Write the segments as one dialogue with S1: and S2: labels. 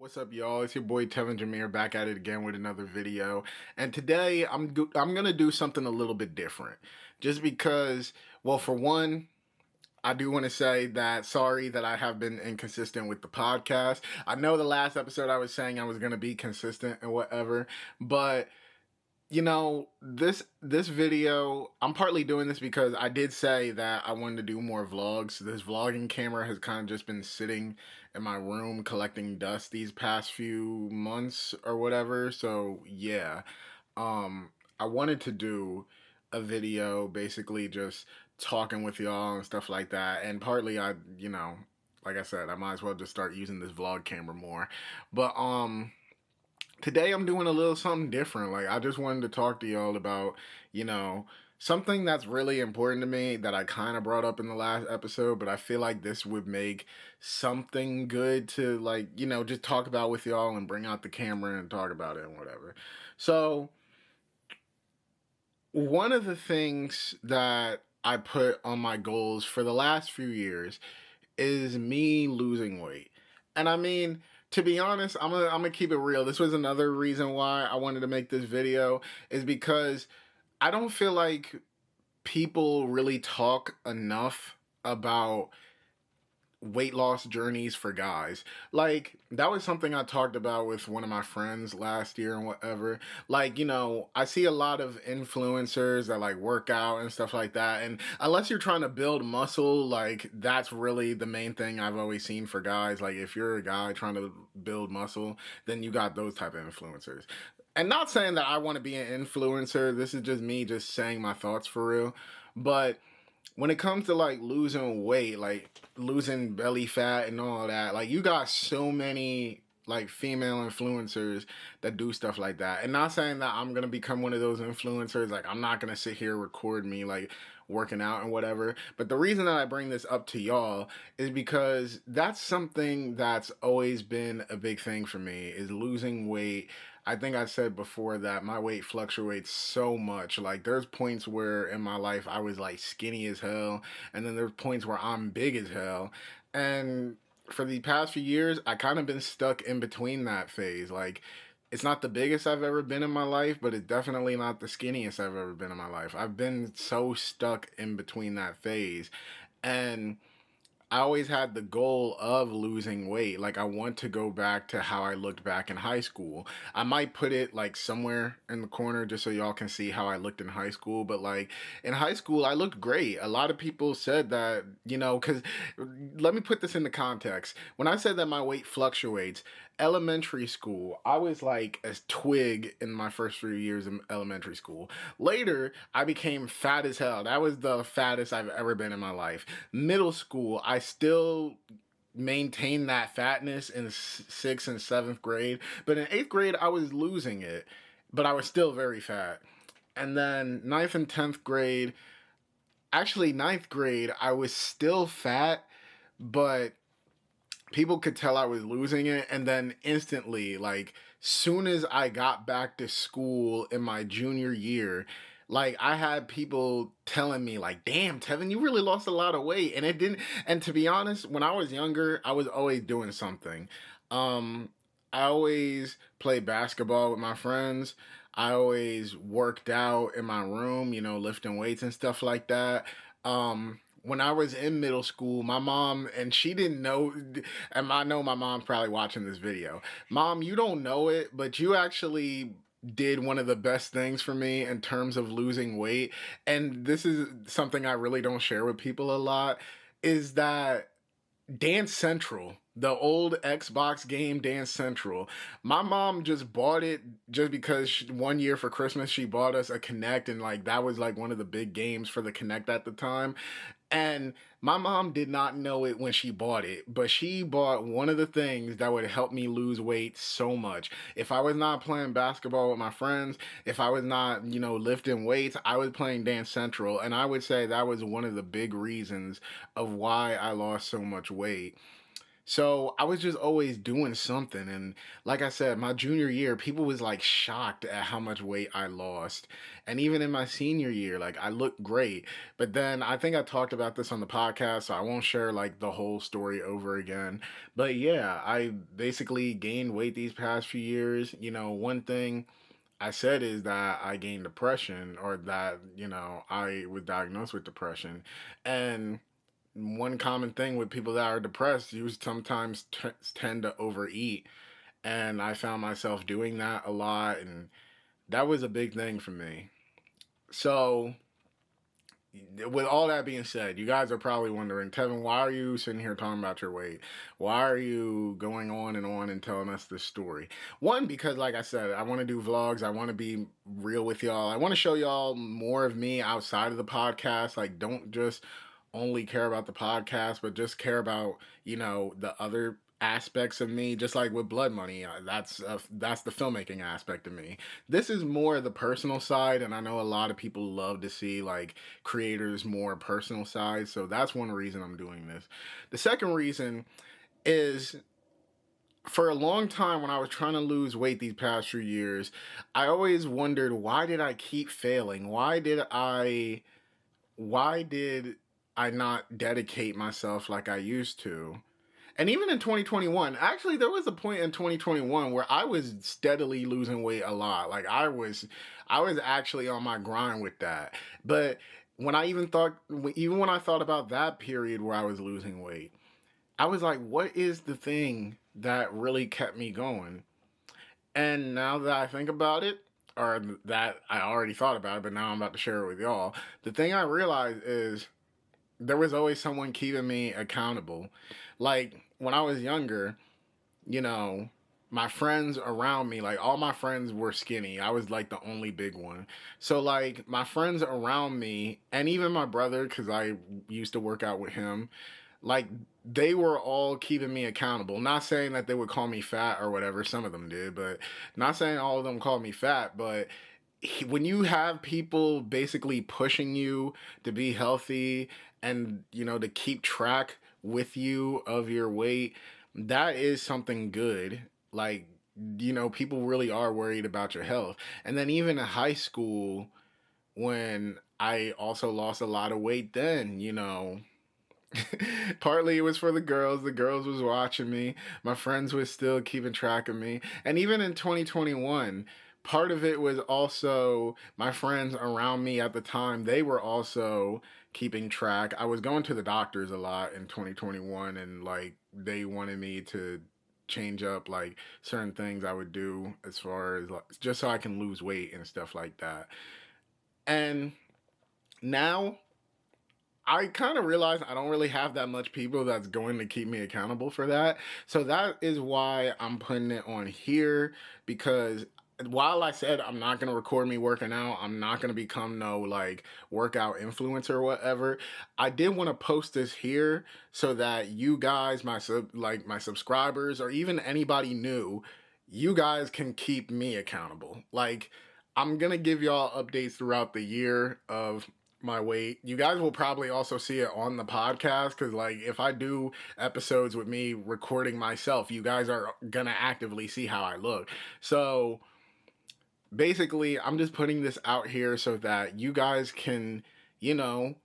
S1: What's up, y'all? It's your boy Tevin Jameer back at it again with another video. And today I'm gonna do something a little bit different, just because. Well, for one, I do want to say that sorry that I have been inconsistent with the podcast. I know the last episode I was saying I was gonna be consistent and whatever, but this video, I'm partly doing this because I did say that I wanted to do more vlogs. This vlogging camera has kind of just been sitting in my room collecting dust these past few months or whatever. So yeah, I wanted to do a video basically just talking with y'all and stuff like that. And partly like I said, I might as well just start using this vlog camera more. But today I'm doing a little something different. Like, I just wanted to talk to y'all about, you know, something that's really important to me that I kind of brought up in the last episode, but I feel like this would make something good to, like, just talk about with y'all and bring out the camera and talk about it and whatever. So, one of the things that I put on my goals for the last few years is me losing weight. And I mean, to be honest, I'm gonna keep it real. This was another reason why I wanted to make this video, is because I don't feel like people really talk enough about weight loss journeys for guys. Like, that was something I talked about with one of my friends last year and whatever. Like, I see a lot of influencers that like work out and stuff like that, and unless you're trying to build muscle, like, that's really the main thing I've always seen for guys. Like, if you're a guy trying to build muscle, then you got those type of influencers. And not saying that I want to be an influencer, this is just me just saying my thoughts for real. But when it comes to like losing weight, like losing belly fat and all that, like, you got so many like female influencers that do stuff like that. And not saying that I'm gonna become one of those influencers. Like, I'm not gonna sit here record me like working out and whatever. But the reason that I bring this up to y'all is because that's something that's always been a big thing for me, is losing weight. I think I said before that my weight fluctuates so much. Like, there's points where in my life I was like skinny as hell, and then there's points where I'm big as hell. And for the past few years, I kind of been stuck in between that phase. Like, it's not the biggest I've ever been in my life, but it's definitely not the skinniest I've ever been in my life. I've been so stuck in between that phase. And I always had the goal of losing weight. Like, I want to go back to how I looked back in high school. I might put it like somewhere in the corner just so y'all can see how I looked in high school. But like, in high school, I looked great. A lot of people said that, because let me put this into context. When I said that my weight fluctuates, elementary school, I was like a twig in my first few years in elementary school. Later, I became fat as hell. That was the fattest I've ever been in my life. Middle school, I still maintained that fatness in sixth and seventh grade, but in eighth grade, I was losing it, but I was still very fat. And then ninth and 10th grade, actually ninth grade, I was still fat, but people could tell I was losing it. And then instantly, like, soon as I got back to school in my junior year, like, I had people telling me like, damn, Tevin, you really lost a lot of weight. And it didn't. And to be honest, when I was younger, I was always doing something. um I always played basketball with my friends. I always worked out in my room, lifting weights and stuff like that. When I was in middle school, my mom, and she didn't know, and I know my mom's probably watching this video. Mom, you don't know it, but you actually did one of the best things for me in terms of losing weight. And this is something I really don't share with people a lot, is that Dance Central, the old Xbox game Dance Central. My mom just bought it just because one year for Christmas she bought us a Kinect, and like that was like one of the big games for the Kinect at the time. And my mom did not know it when she bought it, but she bought one of the things that would help me lose weight so much. If I was not playing basketball with my friends, if I was not, lifting weights, I was playing Dance Central. And I would say that was one of the big reasons of why I lost so much weight. So I was just always doing something. And like I said, my junior year, people was like shocked at how much weight I lost. And even in my senior year, like I looked great. But then I think I talked about this on the podcast, so I won't share like the whole story over again. But yeah, I basically gained weight these past few years. One thing I said is that I gained depression, or that, I was diagnosed with depression. And one common thing with people that are depressed, you sometimes tend to overeat. And I found myself doing that a lot. And that was a big thing for me. So, with all that being said, you guys are probably wondering, Tevin, why are you sitting here talking about your weight? Why are you going on and telling us this story? One, because like I said, I want to do vlogs. I want to be real with y'all. I want to show y'all more of me outside of the podcast. Like, don't just only care about the podcast, but just care about, the other aspects of me, just like with Blood Money. That's the filmmaking aspect of me. This is more the personal side, and I know a lot of people love to see like creators more personal side, so that's one reason I'm doing this. The second reason is, for a long time when I was trying to lose weight these past few years, I always wondered, why did I keep failing? Why did I not dedicate myself like I used to? And even in 2021, actually, there was a point in 2021 where I was steadily losing weight a lot. Like I was actually on my grind with that. But even when I thought about that period where I was losing weight, I was like, what is the thing that really kept me going? And now that I think about it, or that I already thought about it, but now I'm about to share it with y'all, the thing I realized is there was always someone keeping me accountable. Like when I was younger, you know, my friends around me, like all my friends were skinny. I was like the only big one. So like my friends around me, and even my brother, because I used to work out with him, like they were all keeping me accountable. Not saying that they would call me fat or whatever, some of them did, but not saying all of them called me fat, but when you have people basically pushing you to be healthy, and to keep track with you of your weight, that is something good. Like, people really are worried about your health. And then even in high school, when I also lost a lot of weight, then partly it was for the girls. The girls was watching me. My friends was still keeping track of me. And even in 2021, part of it was also my friends around me at the time. They were also keeping track. I was going to the doctors a lot in 2021, and like they wanted me to change up like certain things I would do as far as like just so I can lose weight and stuff like that. And now I kind of realize I don't really have that much people that's going to keep me accountable for that. So that is why I'm putting it on here, because while I said I'm not going to record me working out, I'm not going to become no like workout influencer or whatever. I did want to post this here so that you guys, my subscribers, or even anybody new, you guys can keep me accountable. Like, I'm going to give y'all updates throughout the year of my weight. You guys will probably also see it on the podcast, because like if I do episodes with me recording myself, you guys are gonna actively see how I look. So basically, I'm just putting this out here so that you guys can, you know,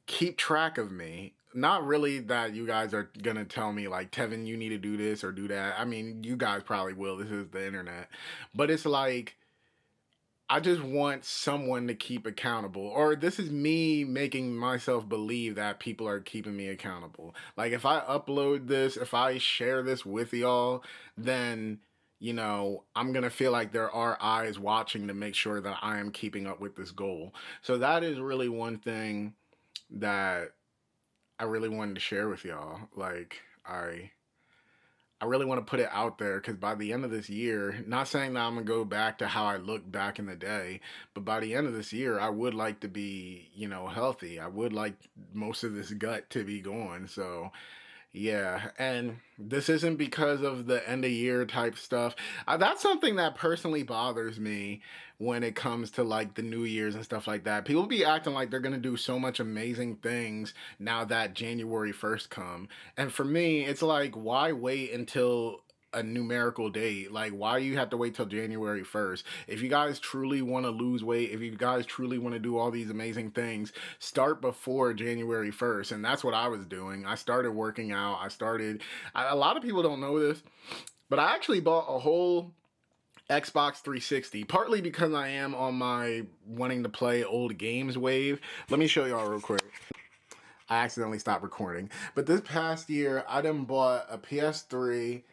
S1: keep track of me. Not really that you guys are gonna tell me like, Tevin, you need to do this or do that. I mean, you guys probably will. This is the internet. But it's like, I just want someone to keep accountable. Or this is me making myself believe that people are keeping me accountable. Like if I upload this, if I share this with y'all, then I'm going to feel like there are eyes watching to make sure that I am keeping up with this goal. So that is really one thing that I really wanted to share with y'all. Like I really want to put it out there, because by the end of this year, not saying that I'm going to go back to how I looked back in the day, but by the end of this year, I would like to be, healthy. I would like most of this gut to be gone. So, Yeah, and this isn't because of the end of year type stuff. That's something that personally bothers me when it comes to like the New Year's and stuff like that. People be acting like they're gonna do so much amazing things now that January 1st come. And for me, it's like, why wait until a numerical date? Like, why you have to wait till January 1st? If you guys truly want to lose weight, if you guys truly want to do all these amazing things, start before January 1st. And that's what I was doing. I started working out. A lot of people don't know this, but I actually bought a whole Xbox 360, partly because I am on my wanting to play old games wave. Let me show y'all real quick. I accidentally stopped recording. But this past year, I done bought a PS3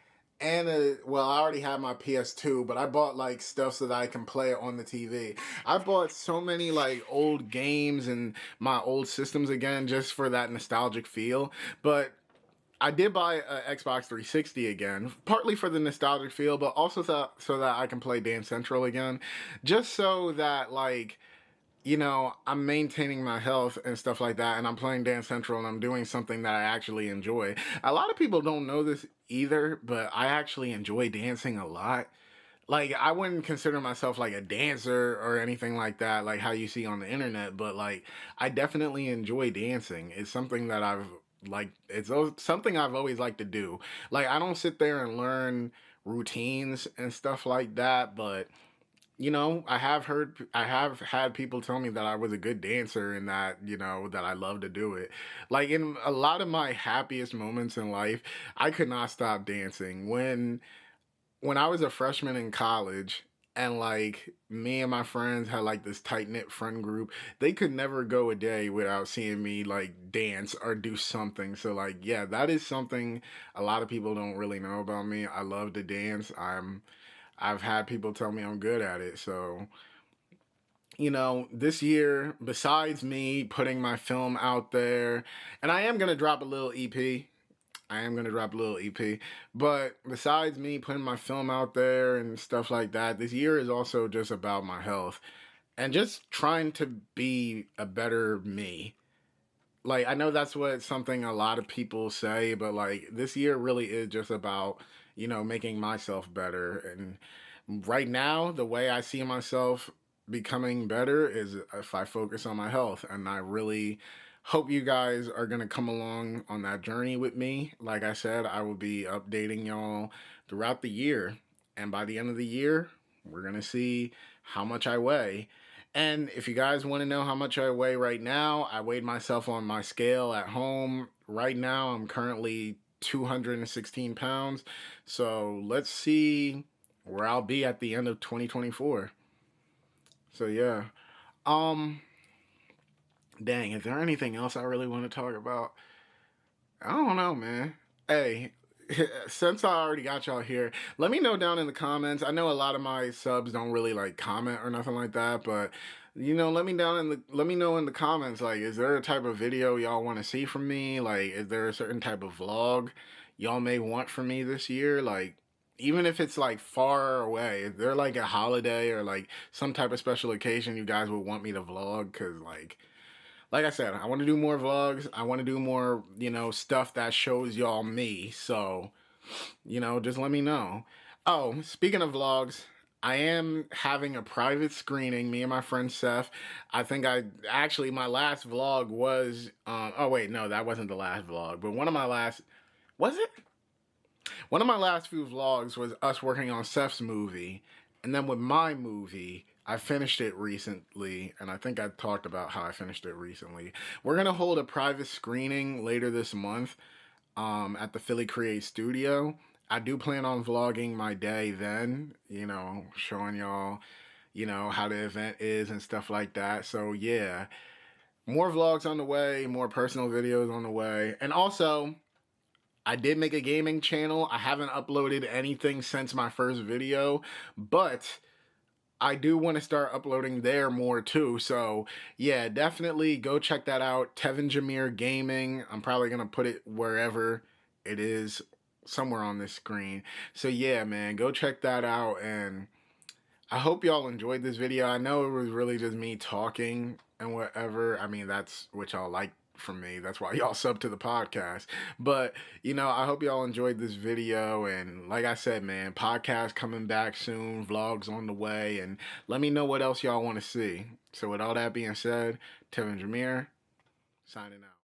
S1: and well, I already had my PS2, but I bought like stuff so that I can play it on the TV. I bought so many like old games and my old systems again just for that nostalgic feel. But I did buy an Xbox 360 again, partly for the nostalgic feel, but also so that I can play Dance Central again, just so that like, I'm maintaining my health and stuff like that, and I'm playing Dance Central and I'm doing something that I actually enjoy. A lot of people don't know this either, but I actually enjoy dancing a lot. Like, I wouldn't consider myself like a dancer or anything like that, like how you see on the internet, but like, I definitely enjoy dancing. It's something that something I've always liked to do. Like, I don't sit there and learn routines and stuff like that, but I have had people tell me that I was a good dancer and that, that I love to do it. Like in a lot of my happiest moments in life, I could not stop dancing. When I was a freshman in college and like me and my friends had like this tight knit friend group, they could never go a day without seeing me like dance or do something. So like, yeah, that is something a lot of people don't really know about me. I love to dance. I've had people tell me I'm good at it. So, this year, besides me putting my film out there, and I am going to drop a little EP. I am going to drop a little EP. But besides me putting my film out there and stuff like that, this year is also just about my health and just trying to be a better me. Like, I know that's what something a lot of people say, but like this year really is just about, making myself better. And right now, the way I see myself becoming better is if I focus on my health. And I really hope you guys are going to come along on that journey with me. Like I said, I will be updating y'all throughout the year. And by the end of the year, we're going to see how much I weigh. And if you guys want to know how much I weigh right now, I weighed myself on my scale at home. Right now, I'm currently 216 pounds. So let's see where I'll be at the end of 2024. So yeah. Um Dang, is there anything else I really want to talk about? I don't know, man. Hey, since I already got y'all here, let me know down in the comments. I know a lot of my subs don't really like comment or nothing like that, but let me know in the comments, like, is there a type of video y'all want to see from me? Like, is there a certain type of vlog y'all may want from me this year? Like, even if it's like far away, is there like a holiday or like some type of special occasion you guys would want me to vlog? Cause like I said, I want to do more vlogs. I want to do more, stuff that shows y'all me. So, just let me know. Oh, speaking of vlogs, I am having a private screening, me and my friend Seth. My last vlog was, oh wait, no, that wasn't the last vlog, but was it? One of my last few vlogs was us working on Seth's movie. And then with my movie, I finished it recently, and I think I talked about how I finished it recently. We're going to hold a private screening later this month at the Philly Create Studio. I do plan on vlogging my day then, showing y'all, how the event is and stuff like that. So yeah, more vlogs on the way, more personal videos on the way. And also, I did make a gaming channel. I haven't uploaded anything since my first video, but I do want to start uploading there more too. So yeah, definitely go check that out. Tevin Jameer Gaming. I'm probably going to put it wherever it is, somewhere on this screen. So yeah, man, go check that out. And I hope y'all enjoyed this video. I know it was really just me talking and whatever. I mean, that's what y'all like from me. That's why y'all sub to the podcast. But, I hope y'all enjoyed this video. And like I said, man, podcast coming back soon, vlogs on the way. And let me know what else y'all want to see. So with all that being said, Tevin Jameer, signing out.